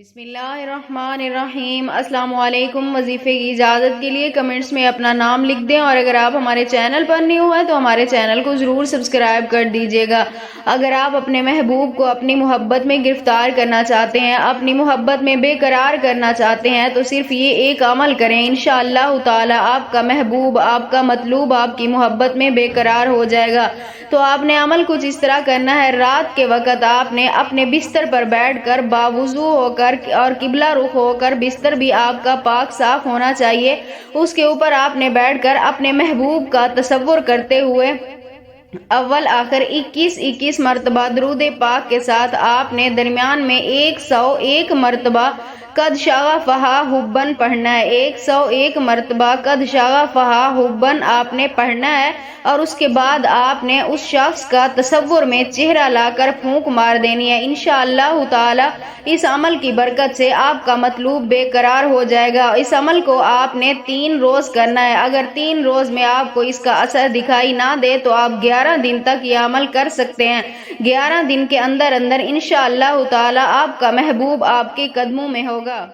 بسم اللہ الرحمن الرحیم۔ السلام علیکم۔ وظیفے کی اجازت کے لیے کمنٹس میں اپنا نام لکھ دیں، اور اگر آپ ہمارے چینل پر نہیں ہوئے تو ہمارے چینل کو ضرور سبسکرائب کر دیجیے گا۔ اگر آپ اپنے محبوب کو اپنی محبت میں گرفتار کرنا چاہتے ہیں، اپنی محبت میں بے قرار کرنا چاہتے ہیں، تو صرف یہ ایک عمل کریں، انشاءاللہ تعالی آپ کا محبوب، آپ کا مطلوب آپ کی محبت میں بے قرار ہو جائے گا۔ تو آپ نے عمل کچھ اس طرح کرنا ہے، رات کے وقت آپ نے اپنے بستر پر بیٹھ کر باوضو ہو کر اور قبلہ رخ ہو کر، بستر بھی آپ کا پاک صاف ہونا چاہیے، اس کے اوپر آپ نے بیٹھ کر اپنے محبوب کا تصور کرتے ہوئے اول آخر 21 مرتبہ درود پاک کے ساتھ آپ نے درمیان میں 101 مرتبہ قد شغفہا حبن پڑھنا ہے۔ 101 مرتبہ قد شغفہا حبن آپ نے پڑھنا ہے، اور اس کے بعد آپ نے اس شخص کا تصور میں چہرہ لا کر پھونک مار دینی ہے۔ انشاءاللہ تعالی اس عمل کی برکت سے آپ کا مطلوب بے قرار ہو جائے گا۔ اس عمل کو آپ نے 3 روز کرنا ہے۔ اگر 3 روز میں آپ کو اس کا اثر دکھائی نہ دے تو آپ 11 دن تک یہ عمل کر سکتے ہیں۔ 11 دن کے اندر انشاءاللہ تعالی آپ کا محبوب آپ کے قدموں میں ہوگا۔